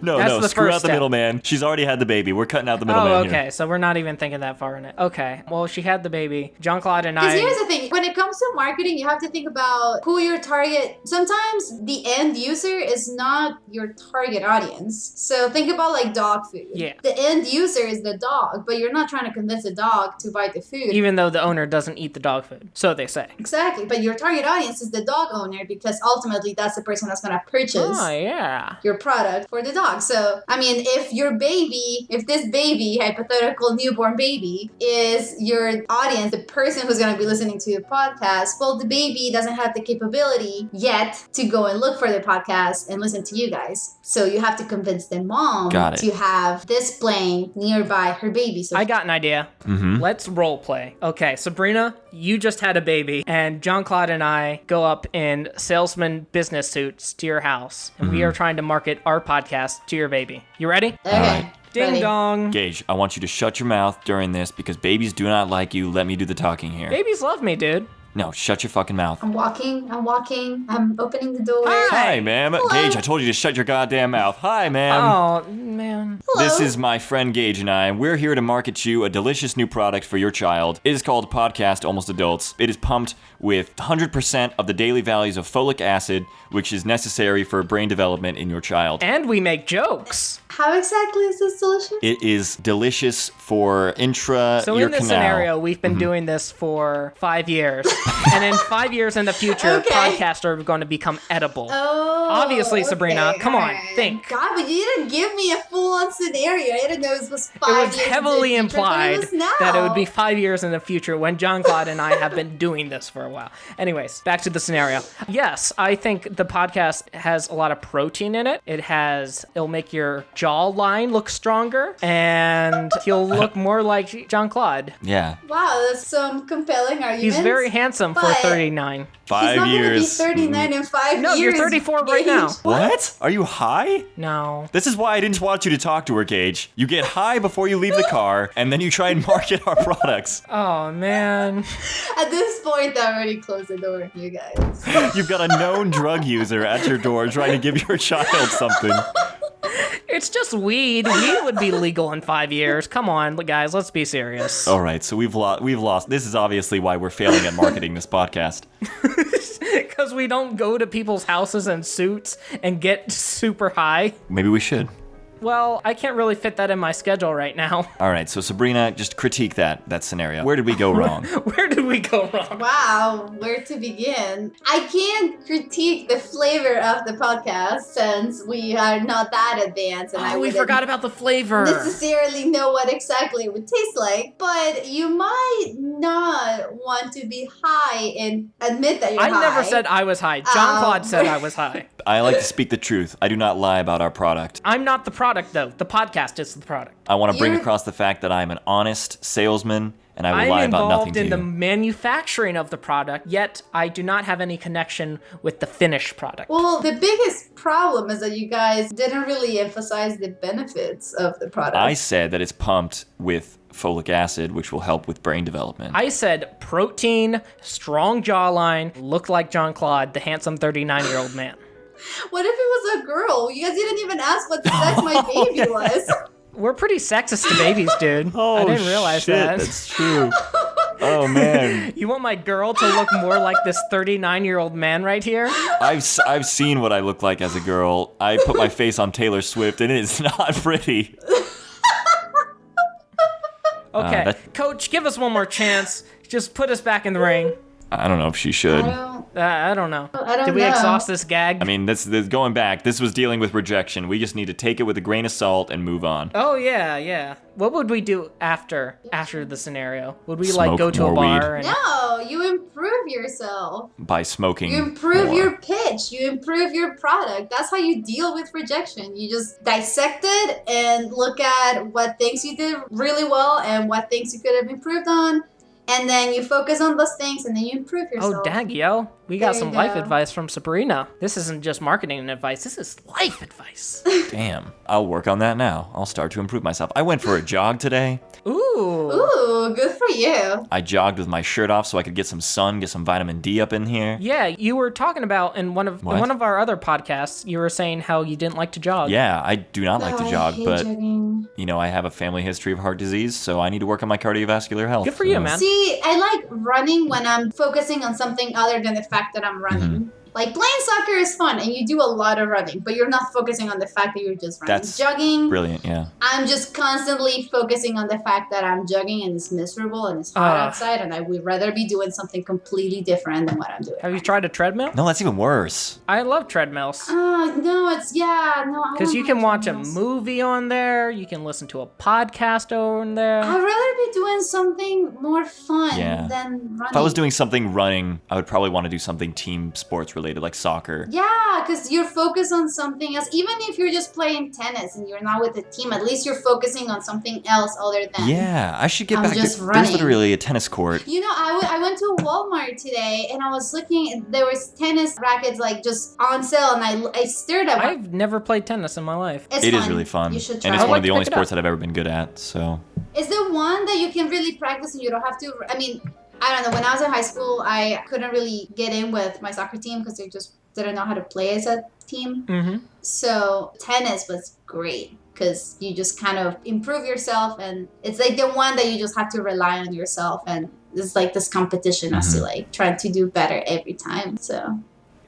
No, the screw first out the step. middleman. She's already had the baby. We're cutting out the middleman Oh, here. okay. So we're not even thinking that far in it. Okay. Well, she had the baby. Jean Claude and Because I. here's the thing, when it comes to marketing, you have to think about who your target. Sometimes the end user is not your target audience. So think about like dog food. Yeah. The end user is the dog, but you're not trying to convince a dog to buy the food. Even though the owner doesn't eat the dog food, so they say. Exactly, but your target audience is the dog owner because ultimately that's the person that's going to purchase Oh, yeah. your product for the dog. So, I mean, if this baby, hypothetical newborn baby, is your audience, the person who's going to be listening to the podcast, well, the baby doesn't have the capability yet to go and look for the podcast and listen to you guys. So you have to convince the mom to have this playing nearby her baby. So I got an idea. Let's role play. Okay, Sabrina, you just had a baby, and Jean Claude and I go up in salesman business suits to your house, and we are trying to market our podcast to your baby. You ready? Okay. Ding Ready. dong. Gage, I want you to shut your mouth during this because babies do not like you. Let me do the talking here. Babies love me, dude. No, shut your fucking mouth. I'm walking, I'm opening the door. Hi, ma'am. Hello. Gage, I told you to shut your goddamn mouth. Hi, ma'am. Oh, man. Hello. This is my friend Gage and I, and we're here to market you a delicious new product for your child. It is called Podcast Almost Adults. It is pumped with 100% of the daily values of folic acid, which is necessary for brain development in your child. And we make jokes. How exactly is this delicious? It is delicious for intra So ear in this canal. scenario, we've been doing this for 5 years. And in 5 years in the future, Okay. podcasts are going to become edible. Oh, Obviously, Sabrina, come on, alright. think. God, but you didn't give me a full-on scenario. I didn't know it was 5 It years. was heavily into the future, but it implied was now. that it would be 5 years in the future when Jean Claude and I have been doing this for a while. Anyways, back to the scenario. Yes, I think the podcast has a lot of protein in it. It'll make your jawline look stronger, and you'll look more like Jean Claude. Yeah. Wow, that's some compelling arguments. He's very handsome for But 39. 5 He's not years. gonna be 39 in 5 No, years. you're 34 right now. Gage. What? Are you high? No. This is why I didn't want you to talk to her, Gage. You get high before you leave the car, and then you try and market our products. Oh, man. At this point, I already closed the door, you guys. You've got a known drug user at your door trying to give your child something. It's just weed. Weed would be legal in 5 years. Come on, guys, let's be serious. All right, so we've lost. This is obviously why we're failing at marketing this podcast. Because we don't go to people's houses in suits and get super high. Maybe we should. Well, I can't really fit that in my schedule right now. All right, so Sabrina, just critique that scenario. Where did we go wrong? Where did we go wrong? Wow, where to begin? I can't critique the flavor of the podcast since we are not that advanced, and I Oh, we wouldn't forgot about the flavor. necessarily know what exactly it would taste like. But you might not want to be high and admit that you're high. I never said I was high. Jean Claude said I was high. I like to speak the truth. I do not lie about our product. I'm not the product, though. The podcast is the product. I want to bring You're- across the fact that I'm an honest salesman, and I will lie I'm about nothing involved to in you. the manufacturing of the product, yet I do not have any connection with the finished product. Well, the biggest problem is that you guys didn't really emphasize the benefits of the product. I said that it's pumped with folic acid, which will help with brain development. I said protein, strong jawline, look like Jean Claude, the handsome 39-year-old man. What if it was a girl? You guys didn't even ask what sex my baby was. We're pretty sexist to babies, dude. I didn't realize shit, that. That's true. Oh, man. You want my girl to look more like this 39-year-old man right here? I've seen what I look like as a girl. I put my face on Taylor Swift, and it's not pretty. Okay, Coach, give us one more chance. Just put us back in the ring. I don't know if she should. I don't know. I don't Did we know. exhaust this gag? I mean, this going back, this was dealing with rejection. We just need to take it with a grain of salt and move on. Oh, yeah. What would we do after the scenario? Would we, Smoke go to a more bar? weed. And... No, you improve yourself. By smoking You improve more. your pitch. You improve your product. That's how you deal with rejection. You just dissect it and look at what things you did really well and what things you could have improved on. And then you focus on those things and then you improve yourself. Oh, dag, yo. We got There some you life go. advice from Sabrina. This isn't just marketing advice, this is life advice. Damn. I'll work on that now. I'll start to improve myself. I went for a jog today. Ooh. Ooh, good for you. I jogged with my shirt off so I could get some sun, get some vitamin D up in here. Yeah, you were talking about in one of our other podcasts, you were saying how you didn't like to jog. Yeah, I do not like to I jog, hate but jogging. you know, I have a family history of heart disease, so I need to work on my cardiovascular health. Good for you, man. See, I like running when I'm focusing on something other than the fact that I'm running. Like playing soccer is fun and you do a lot of running, but you're not focusing on the fact that you're just running. That's jogging. Brilliant, yeah. I'm just constantly focusing on the fact that I'm jogging and it's miserable and it's hot outside and I would rather be doing something completely different than what I'm doing. Have you tried a treadmill? No, that's even worse. I love treadmills. No, it's, yeah, no. I Because don't you like can watch a treadmills. movie on there, you can listen to a podcast on there. I'd rather be doing something more fun Yeah. than running. If I was doing something running, I would probably want to do something team sports related, like soccer. Yeah, because you're focused on something else. Even if you're just playing tennis and you're not with a team, at least you're focusing on something else other than. Yeah, I should get I'm back to. just There's running. literally a tennis court. You know, I went to Walmart today and I was looking, and there was tennis rackets like just on sale, and I stared at one. I've never played tennis in my life. It's It is fun. really fun. You should And try. it's I'd one like of the to only pick it sports up. that I've ever been good at, so. It's the one that you can really practice and you don't have to. I mean, I don't know. When I was in high school, I couldn't really get in with my soccer team because they just didn't know how to play as a team. Mm-hmm. So tennis was great because you just kind of improve yourself, and it's like the one that you just have to rely on yourself, and it's like this competition as to like trying to do better every time. So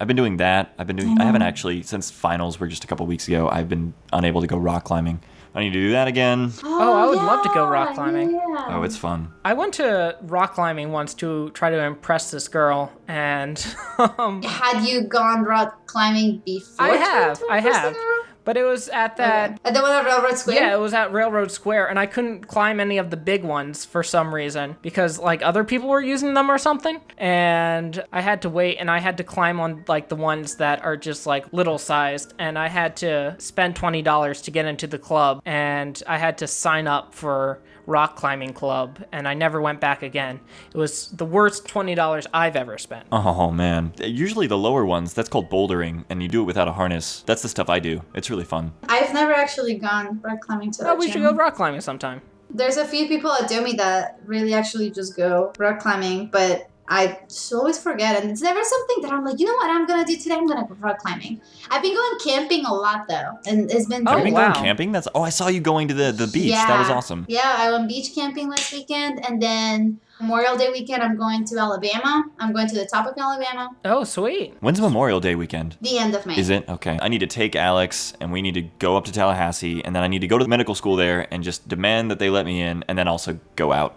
I've been doing that. I haven't actually, since finals were just a couple weeks ago, I've been unable to go rock climbing. I need to do that again. Oh, I would love to go rock climbing. Yeah. Oh, it's fun. I went to rock climbing once to try to impress this girl, and Had you gone rock climbing before? I have, trying to impress the girl? but it was at that. At the one at Railroad Square? Yeah, it was at Railroad Square, and I couldn't climb any of the big ones for some reason because like other people were using them or something, and I had to wait, and I had to climb on like the ones that are just like little sized, and I had to spend $20 to get into the club, and I had to sign up for rock climbing club, and I never went back again. It was the worst $20 I've ever spent. Oh, man. Usually the lower ones, that's called bouldering, and you do it without a harness. That's the stuff I do. It's really fun. I've never actually gone rock climbing to Oh, that we should gym. go rock climbing sometime. There's a few people at Domi that really actually just go rock climbing, but I just always forget, and it's never something that I'm like, you know what I'm gonna do today? I'm gonna go rock climbing. I've been going camping a lot though, and it's been Oh, Have you been wow. going camping? I saw you going to the beach. Yeah. That was awesome. Yeah, I went beach camping last weekend, and then Memorial Day weekend I'm going to Alabama. I'm going to the top of Alabama. Oh, sweet. When's Memorial Day weekend? The end of May. Is it? Okay. I need to take Alex, and we need to go up to Tallahassee, and then I need to go to the medical school there and just demand that they let me in, and then also go out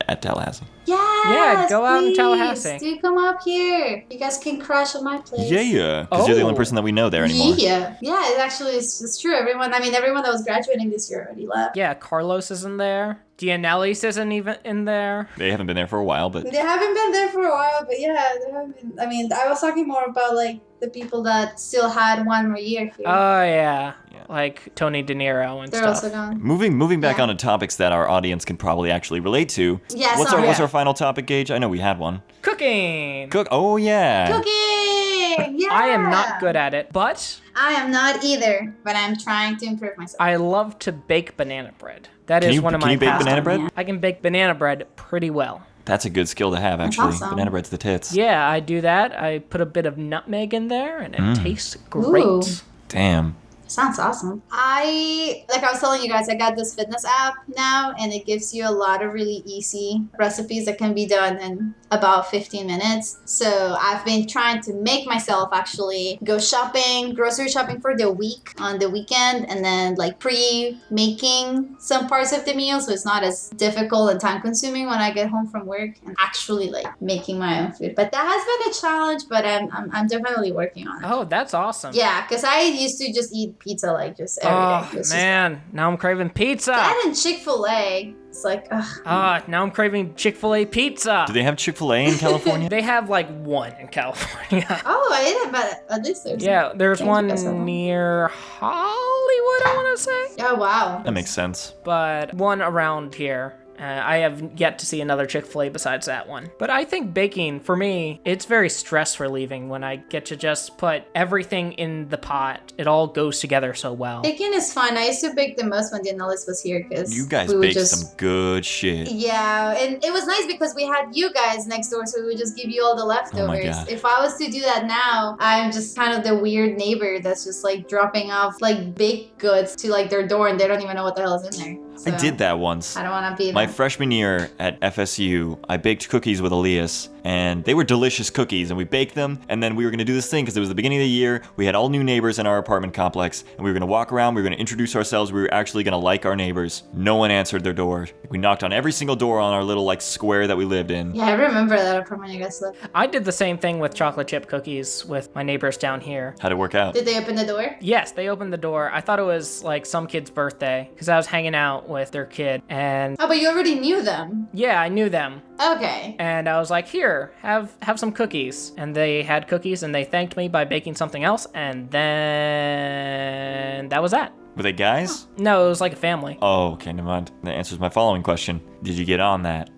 at Tallahassee. Yes, go out in please. Tallahassee. Do come up here. You guys can crash at my place. Yeah, because you're the only Oh. person that we know there anymore. Yeah, it actually is. It's true. Everyone that was graduating this year already left. Yeah, Carlos isn't there. Dianellis isn't even in there. They haven't been there for a while, but They haven't been there for a while, but yeah, they haven't been. I mean, I was talking more about like the people that still had one more year here. Oh, yeah. Yeah. Like Tony De Niro and They're stuff. also gone. moving back Yeah. onto topics that our audience can probably actually relate to. Yeah, What's sorry. our final topic, Gage? I know we had one. Cooking! Cook. Oh yeah. Cooking! Yeah! I am not good at it, but I am not either, but I'm trying to improve myself. I love to bake banana bread. That Can is you- one of can my you bake pastimes. banana bread? Yeah. I can bake banana bread pretty well. That's a good skill to have, actually. awesome. Banana bread's the tits. Yeah, I do that. I put a bit of nutmeg in there, and it tastes great. Ooh. Damn. Sounds awesome. I was telling you guys, I got this fitness app now, and it gives you a lot of really easy recipes that can be done in about 15 minutes. So I've been trying to make myself actually go shopping, grocery shopping for the week on the weekend, and then like pre-making some parts of the meal so it's not as difficult and time consuming when I get home from work, and actually like making my own food. But that has been a challenge, but I'm definitely working on it. Oh, that's awesome. Yeah, because I used to just eat pizza like just every day. Oh, It was just man. Now I'm craving pizza. that and Chick-fil-A. It's like, ugh. Now I'm craving Chick-fil-A pizza. Do they have Chick-fil-A in California? They have like one in California. Oh, I ate it, but at least there's. Yeah, there's Thank one you, guys. near Hollywood, I want to say. Oh, wow. That makes sense. But one around here I have yet to see another Chick-fil-A besides that one. But I think baking, for me, it's very stress relieving when I get to just put everything in the pot. It all goes together so well. Baking is fun. I used to bake the most when Dianalis was here because You guys baked some good shit. Yeah, and it was nice because we had you guys next door, so we would just give you all the leftovers. God. If I was to do that now, I'm just kind of the weird neighbor that's just like dropping off like baked goods to like their door and they don't even know what the hell is in there. So, I did that once. I don't want to be My them. freshman year at FSU, I baked cookies with Elias, and they were delicious cookies, and we baked them, and then we were going to do this thing because it was the beginning of the year. We had all new neighbors in our apartment complex, and we were going to walk around, we were going to introduce ourselves, we were actually going to like our neighbors. No one answered their door. We knocked on every single door on our little like square that we lived in. Yeah, I remember that apartment you guys lived. I did the same thing with chocolate chip cookies with my neighbors down here. How'd it work out? Did they open the door? Yes, they opened the door. I thought it was like some kid's birthday because I was hanging out with their kid. And Oh, but you already knew them. yeah, I knew them. Okay. And I was like, here, have some cookies. And they had cookies and they thanked me by baking something else. And then that was that. Were they guys? No, it was like a family. Oh, okay, never mind. That answers my following question. Did you get on that?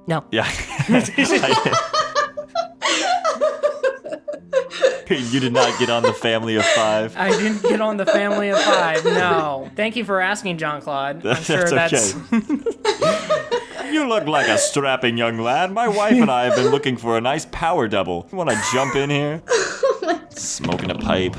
No. Yeah. You did not get on the family of 5. I didn't get on the family of 5, no. Thank you for asking, Jean Claude. I'm sure that's... You look like a strapping young lad. My wife and I have been looking for a nice power double. You want to jump in here? Smoking a pipe.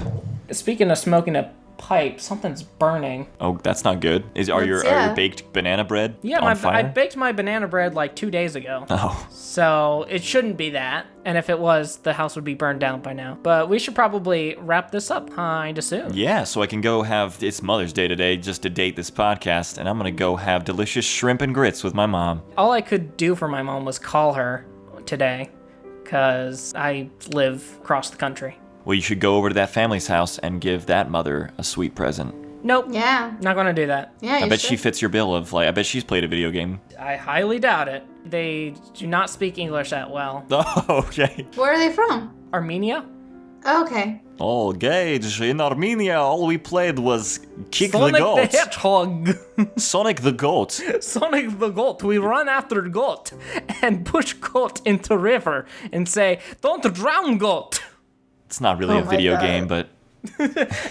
Speaking of smoking a pipe, something's burning. Oh, that's not good. Are your baked banana bread on I fire? baked my banana bread like 2 days ago. Oh. So it shouldn't be that. And if it was, the house would be burned down by now. But we should probably wrap this up kinda soon. Yeah, so I can go have, it's Mother's Day today, just to date this podcast, and I'm gonna go have delicious shrimp and grits with my mom. All I could do for my mom was call her today, because I live across the country. Well, you should go over to that family's house and give that mother a sweet present. Nope. Yeah. Not gonna do that. Yeah, I bet she fits your bill of, like, I bet she's played a video game. I highly doubt it. They do not speak English that well. Oh, okay. Where are they from? Armenia? Okay. Oh, Gage, in Armenia, all we played was Kick Sonic the Goat. the Hedgehog. Sonic the Goat. Sonic the Goat. We run after Goat and push Goat into river and say, "Don't drown, Goat." It's not really Oh a my video God. game, but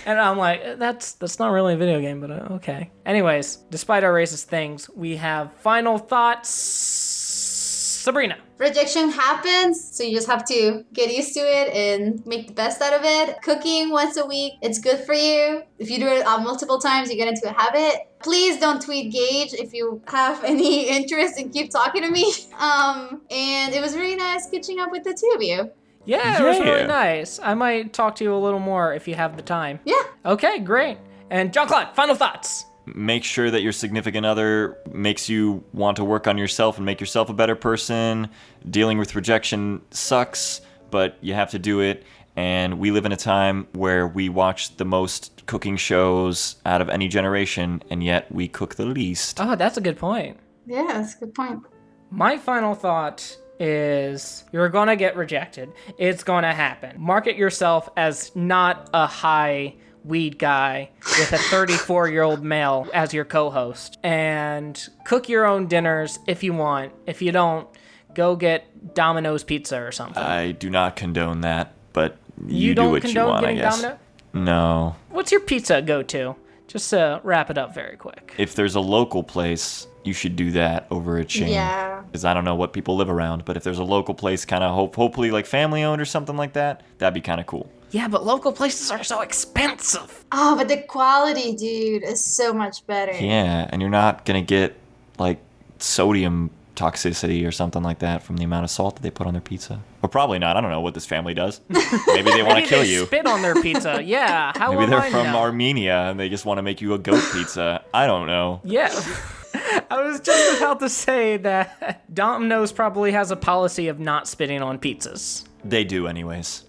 And I'm like, that's not really a video game, but okay. Anyways, despite our racist things, we have final thoughts. Sabrina. Rejection happens, so you just have to get used to it and make the best out of it. Cooking once a week, it's good for you. If you do it multiple times, you get into a habit. Please don't tweet Gage if you have any interest and keep talking to me. And it was really nice catching up with the two of you. Yeah, it was really Yeah. nice. I might talk to you a little more if you have the time. Yeah. Okay, great. And Jean Claude, final thoughts. make sure that your significant other makes you want to work on yourself and make yourself a better person. Dealing with rejection sucks, but you have to do it. And we live in a time where we watch the most cooking shows out of any generation, and yet we cook the least. Oh, that's a good point. Yeah, that's a good point. My final thought is you're gonna get rejected. It's gonna happen. Market yourself as not a high weed guy with a 34-year-old male as your co-host, and cook your own dinners if you want. If you don't, go get Domino's pizza or something. I do not condone that, but you do don't what you condone want, I getting guess. Domino? No. What's your pizza go-to? Just to wrap it up very quick. If there's a local place, you should do that over a chain. Yeah. Because I don't know what people live around, but if there's a local place, kind of hopefully like family owned or something like that, that'd be kind of cool. Yeah, but local places are so expensive. Oh, but the quality, dude, is so much better. Yeah, and you're not gonna get like sodium toxicity or something like that from the amount of salt that they put on their pizza. Or probably not. I don't know what this family does. Maybe they want to Maybe kill they you. spit on their pizza. Yeah, how Maybe will they're I from know? Armenia and they just want to make you a goat pizza. I don't know. Yeah. I was just about to say that Domino's probably has a policy of not spitting on pizzas. They do anyways.